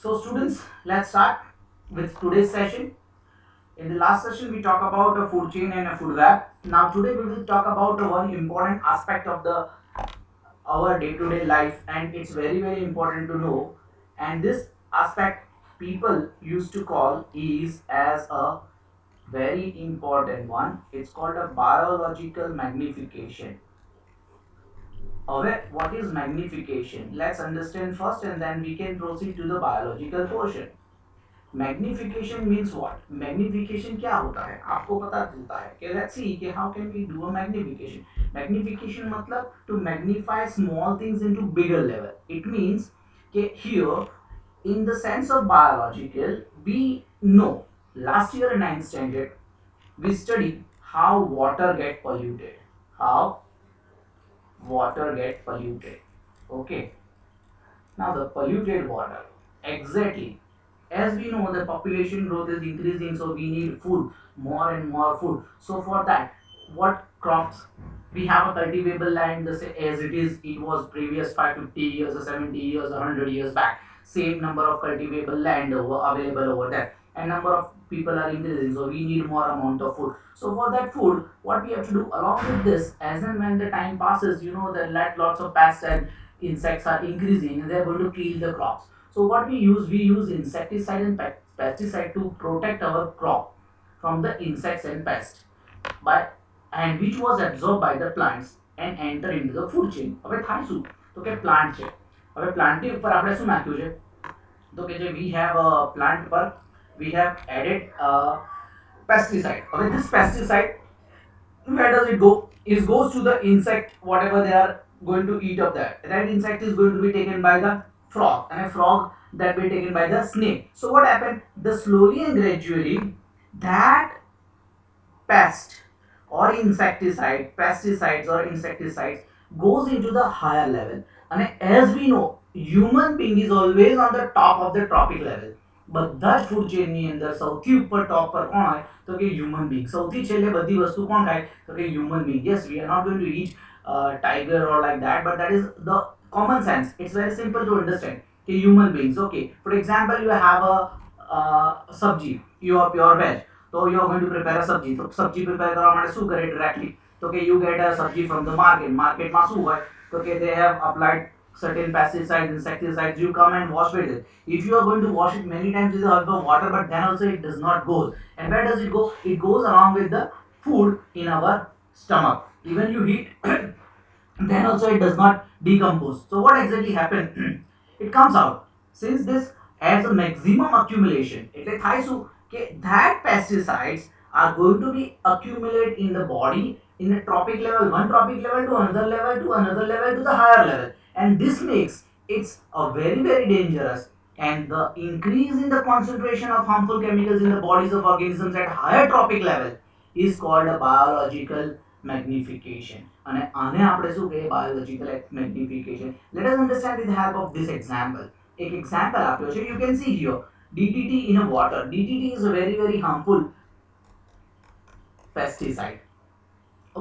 So students, let's start with today's session. In the last session, we talked about a food chain and a food web. Now today we will talk about one important aspect of the our day-to-day life, and it's very important to know. And this aspect people used to call is as a very important one. It's called a biological magnification. However, what is magnification? Let's understand first, and then we can proceed to the biological portion. Magnification means what magnification क्या होता है आपको पता चलता है कि let's see कि how can we do a magnification magnification मतलब to magnify small things into bigger level it means कि here in the sense of biological we know last year in 9th standard we studied how water get polluted, how water get polluted. Okay, now the polluted water, exactly, as we know the population growth is increasing, so we need food, more and more food. So for that, what crops we have a cultivable land as it is, it was previous 550 years or 70 years or 100 years back, same number of cultivable land available over there, and number of people are increasing, so we need more amount of food. So for that food, what we have to do along with this, as and when the time passes, you know that lots of pests and insects are increasing and they are going to kill the crops. So what we use insecticide and pesticide to protect our crop from the insects and pests, by and which was absorbed by the plants and enter into the food chain. હવે થાય શું તો કે plant છે, હવે પ્લાન્ટની ઉપર આપણે શું નાખ્યું છે તો કે જે we have a plant પર we have added pesticide. હવે this pesticide, where does it go? It goes to the insect, whatever they are going to eat of that. That insect is going to be taken by the frog, and a frog that will be taken by the snake. So what happened? The slowly and gradually that pest or insecticide, pesticides or insecticides goes into the higher level. And as we know, human being is always on the top of the tropic level. બધા જ food ચેનની અંદર સૌથી ઉપર ટોપ પર કોણ હોય તો કે હ્યુમન બીંગ. સૌથી છેલ્લે બધી વસ્તુ કોણ ખાય તો કે human being. Yes, we are not going to eat tiger or like that, but that is the common sense. It's very simple to understand. Okay, human beings. Okay, for example, you have a sabji, you are pure veg, so you are going to prepare a sabji. So sabji prepare કરવા માટે શું કરે directly? So okay, you get a sabji from the market. Market માં શું હોય તો કે they have applied certain pesticides, insecticides. You come and wash with it. If you are going to wash it many times with the help of water, but then also it does not go. And where does it go? It goes along with the food in our stomach. Even you eat, then also it does not decompose. So what exactly happened? It comes out. Since this has a maximum accumulation, એટલે થાય શું કે that pesticides are going to be accumulate in the body in a tropic level, one tropic level to another level to another level to the higher level, and this makes it's a very dangerous. And the increase in the concentration of harmful chemicals in the bodies of organisms at higher tropic level is called a biological magnification. અને આને આપણે શું કહીએ? biological magnification. Let us understand with the help of this example. એક example આપ્યો છે. You can see here DDT in a water. DDT is a very harmful pesticide.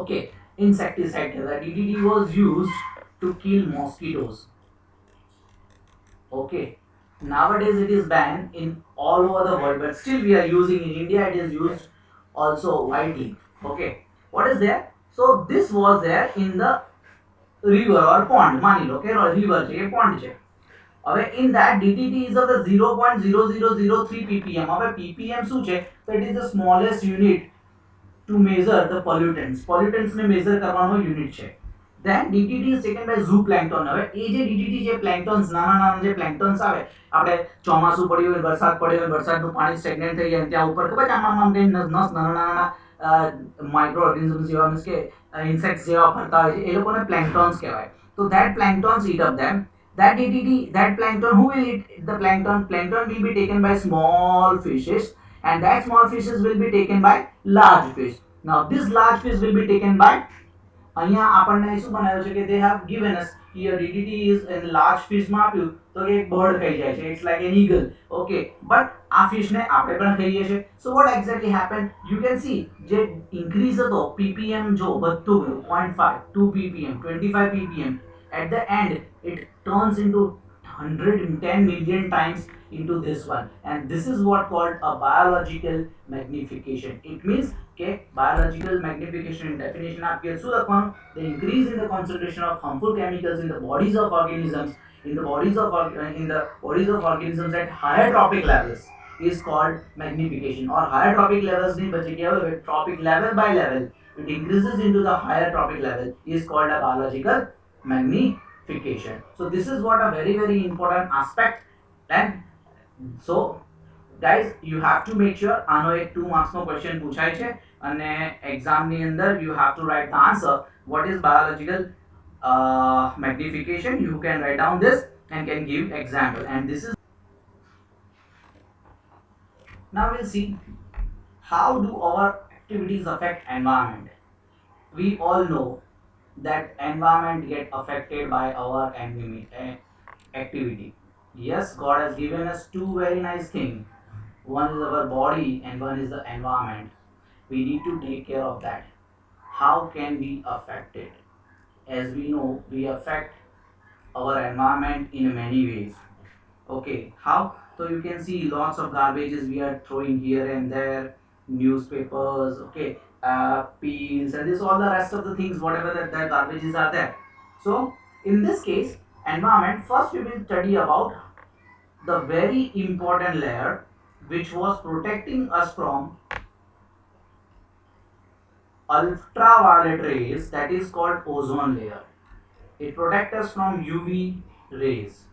Okay, insecticide. DDT was used to kill mosquitoes. Okay, nowadays it is banned in all over the world, but still we are using in India. It is used also widely. Okay, what is there? So this was there in the river or pond. માની લો કે river છે, એ pond છે. હવે in that DDT is of the 0.0003 ppm. હવે ppm શું છે? So it is the smallest unit to measure the pollutants. Pollutants ને measure કરવાનો unit છે. Then DDT is taken by zooplankton. હવે એ જે DDT જે પ્લેન્ક્ટન્સ નાના જે પ્લેન્ક્ટન્સ આવે, આપણે ચોમાસું પડ્યું હોય, વરસાદ પડ્યો હોય, વરસાદનું પાણી સ્ટેગ્નેન્ટ થઈ જાય, ત્યાં ઉપર ખબર આમ કઈ નાના માઇક્રો ઓર્ગેનિઝમ્સ જેવા મીન્સ કે ઇન્સેક્ટ્સ જેવા ફરતા હોય છે, એ લોકોને પ્લેન્ક્ટન્સ કહેવાય. So that planktons eat up them. That DDT, that plankton, who will eat the plankton? Plankton will be taken by small fishes, and that small fishes will be taken by large fish. Now this large fish will be taken by, અહીંયા આપણને શું બનાવ્યું છે કે they have given us here DDT is in large fish માં આપ્યું તો કે એક બર્ડ ખાઈ જાય છે. It's like an eagle. Okay, but આ fish ને આપણે પણ ખાઈએ છે. So what exactly happened? You can see જે increase હતો ppm જો વધતું ગયું 0.5 2 ppm 25 ppm, at the end it turns into 110 million times into this one, and this is what called a biological magnification. It means કે biological magnification definition આપકે શું લખવાનું? The increase in the concentration of harmful chemicals in the bodies of organisms, in the bodies of organisms at higher tropic levels is called magnification. और higher tropic levels नहीं बचे, क्या होगा? Tropic level by level it increases into the higher tropic level is called a biological magnification. So this is what a very important aspect. And so guys, you have to make sure આનો એક 2 marks નો question પૂછાય છે અને exam ની અંદર you have to write the answer. What is biological magnification? You can write down this and can give example. And this is, now we'll see how do our activities affect environment. We all know that environment get affected by our activity. Yes, God has given us two very nice things. One is our body and one is the environment. We need to take care of that. How can we affect it? As we know, we affect our environment in many ways. Okay, how? So you can see lots of garbages we are throwing here and there, newspapers, okay, peels, and this all the rest of the things, whatever that garbages are there. So in this case, environment, first we will study about the very important layer which was protecting us from ultraviolet rays, that is called ozone layer. It protects us from UV rays.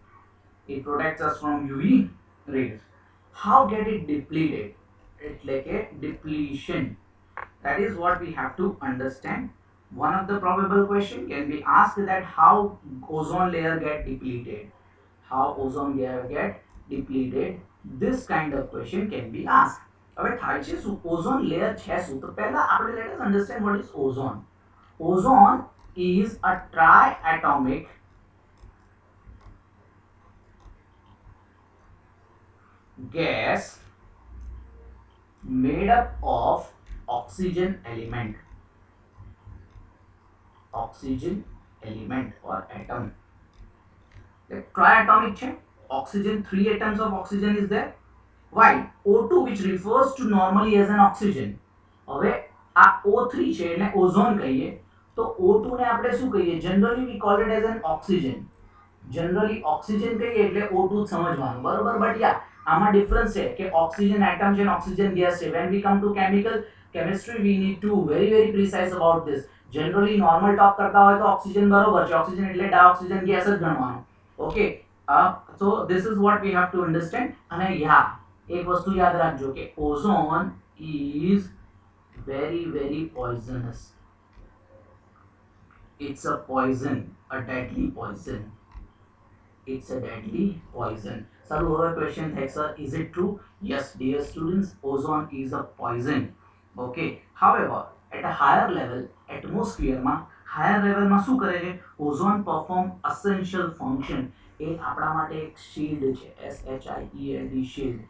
It protects us from UV rays. How get it depleted? It's like a depletion. That is what we have to understand. One of the probable question can be asked that how ozone layer get depleted. How ozone layer get depleted? This kind of question can be asked. હવે થાય છે શું? Ozone layer છે શું? તો પહેલા આપણે let us understand what is ozone. Ozone is a triatomic gas made up of oxygen element. Oxygen element or atom. The triatomic છે. Oxygen, 3 atoms of oxygen is there. Why? O2 which refers to normally as an oxygen. હવે આ O3 છે એટલે ozone કહીએ તો O2 ને આપણે શું કહીએ? Generally we call it as an oxygen. Generally oxygen કહીએ એટલે O2 સમજવાનું, બરોબર? But yeah, આમાં ડિફરન્સ છે કે ઓક્સિજન એટમ છે અને ઓક્સિજન ગેસ છે. When we come to chemistry we need to very precise about this. Generally normal talk કરતા હોય તો ઓક્સિજન બરોબર છે, ઓક્સિજન એટલે ડાયોક્સિજન ગેસ જ ગણવાનું. Okay, so this is what we have to understand. અને yeah, एक वस्तु याद रखो कि ozone is very poisonous. It's a poison, a deadly poison. It's a deadly poison. Saru, our question है sir, is it true? Yes, dear students, ozone is a poison. Okay, however, at a higher level, atmosphere માં higher level માં શું કરે છે? Ozone perform essential function. એ આપણા માટે એક shield છે, SHIELD, shield.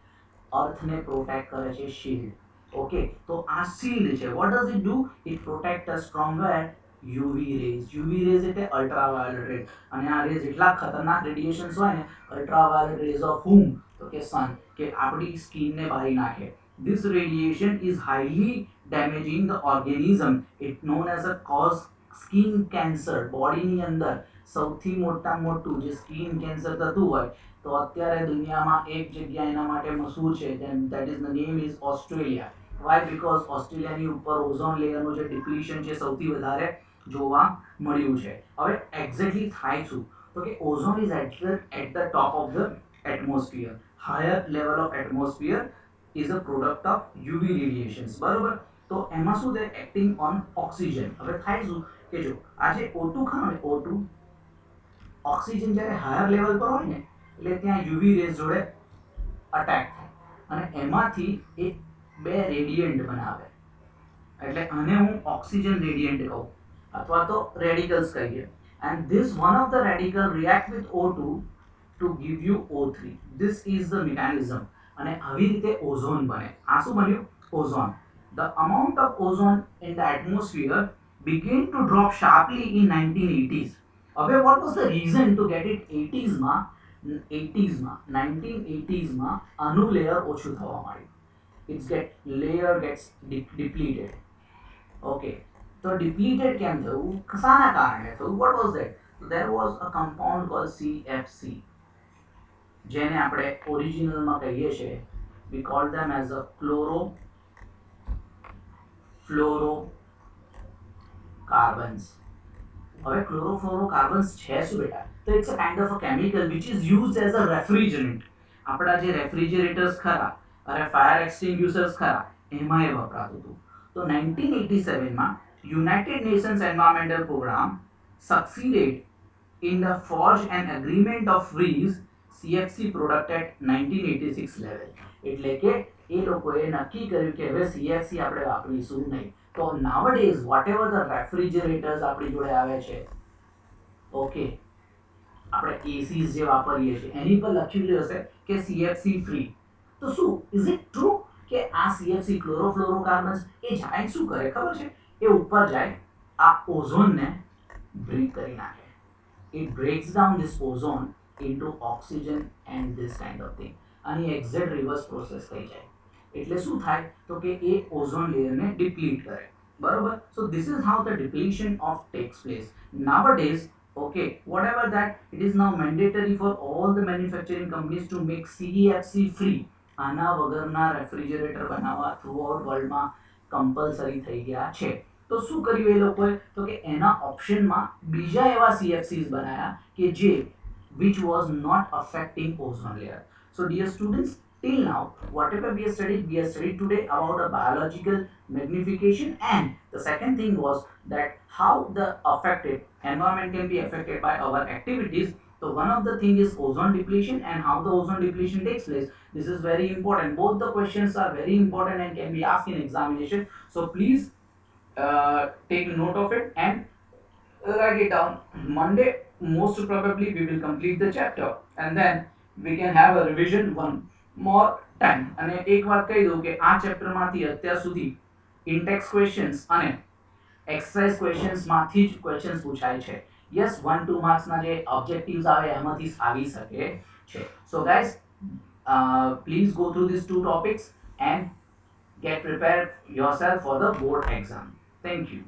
अर्थ ने प्रोटेक्ट करे छे, शील्ड. ओके, तो आ शील्ड छे. What does it do? It protect us from where? UV rays. UV rays એટલે અલ્ટ્રાવાયોલેટ રેજ. અને આ રેજ એટલા ખતરનાક રેડિયેશન્સ હોય ને, અલ્ટ્રાવાયોલેટ રેજ ઓફ whom? તો કે સન, કે આપણી સ્કિન ને બાળી નાખે. This radiation is highly damaging the organism. It known as a cause skin cancer. Body ની અંદર સૌથી મોટામાં મોટું જે સ્કિન કેન્સર થતું હોય તો અત્યારે દુનિયામાં એક જગ્યા એના માટે મશહૂર છે, that is the name is Australia. Why? Because ઓસ્ટ્રેલિયાની ઉપર ઓઝોન લેયરનું જે ડિપ્લીશન છે સૌથી વધારે જોવા મળ્યું છે. હવે એક્ઝેક્ટલી થાય શું? તો કે ozone is at the top of the atmosphere. Higher level of atmosphere is a product of UV radiations, બરોબર? તો એમાં શું થાય? Acting on oxygen. હવે થાય શું કે જો આ જે O2 ખાનો ને, O2 ઓક્સિજન જ્યારે હાયર લેવલ પર હોય ને એટલે ત્યાં યુવી રેઝ જોડે અટેક થાય અને એમાંથી એક બે રેડિયન્ટ બનાવે. એટલે આને હું ઓક્સિજન રેડિયન્ટ કહું અથવા તો રેડિકલ્સ કહીએ. And this one of the radical react with O2 to give you O3. This is the mechanism. અને આવી રીતે ઓઝોન બને. આ શું બન્યું? Ozone. The amount of ozone in the atmosphere began to drop sharply in 1980s. હવે what was the reason to get it 80s માં? 80s માં 1980s માં આનું લેયર ઓછું થવા માંડ્યું. Layer gates depleted. ઓકે, તો ડિપ્લીટેડ કેમ થયું, શાના કારણે થયું, what was that? So there was a compound called CFC, જેને આપણે ઓરિજિનલમાં કહીએ છીએ, we call them as a chlorofluorocarbons. હવે ક્લોરોફ્લોરોકાર્બન્સ છે શું બેટા? તો it's a kind of a chemical which is used as a refrigerant. આપણા જે રેફ્રિજરેટર્સ ખરા અને ફાયર એક્સટિંગ્યુશર્સ ખરા એમાં એ વપરાતું હતું. તો 1987માં United Nations Environmental Programme succeeded in the forge an agreement of freeze CFC product at 1986 level. એટલે કે એ લોકોએ નક્કી કર્યું કે હવે CFC આપણે વાપરીશું નહીં. તો nowadays whatever the refrigerators આપણી જોડે આવે છે, ઓકે, આપણે એસીસ જે વાપરીએ છીએ એની પર લખેલું હશે કે CFC ફ્રી. તો શું ઇઝ ઇટ ટ્રુ કે આ CFC ક્લોરોફ્લોરોકાર્બન્સ એ જાય શું કરે ખબર છે? એ ઉપર જાય, આ ઓઝોનને બ્રેક કરી નાખે. it breaks down this ozone into oxygen and this kind of thing, અને એક્ઝેક્ટ રિવર્સ પ્રોસેસ થઈ જાય. એટલે શું થાય તો કે એ ઓઝોન લેયરને ડિપ્લીટ કરે. બરોબર? So this is how the depletion of takes place nowadays. Okay, whatever that, it is now mandatory for all the manufacturing companies to make CEFC free. આના વગરના રેફ્રિજરેટર બનાવવા થ્રુઆઉટ વર્લ્ડમાં કમ્પલસરી થઈ ગયા છે. તો શું કર્યું એ લોકોએ? તો કે એના ઓપ્શનમાં બીજા એવા CFCs બનાવ્યા કે જે which was not affecting ozone layer. So dear students, till now whatever we have studied today about the biological magnification, and the second thing was that how the affected environment can be affected by our activities. So one of the thing is ozone depletion and how the ozone depletion takes place. This is very important. Both the questions are very important and can be asked in examination. So please take note of it and write it down. Monday most probably we will complete the chapter and then we can have a revision one more time. અને એક વાત કહી દઉં કે આ ચેપ્ટરમાંથી અત્યાર સુધી Intex questions અને એક્સરસાઇઝ ક્વેશ્ચન્સમાંથી જ ક્વેશ્ચન્સ પૂછાય છે. યસ, 1-2 માર્ક્સના જે ઓબ્જેક્ટિવ્સ આવે એમાંથી આવી શકે છે. So guys, please go through this 2 topics and get prepared yourself for the board exam. Thank you.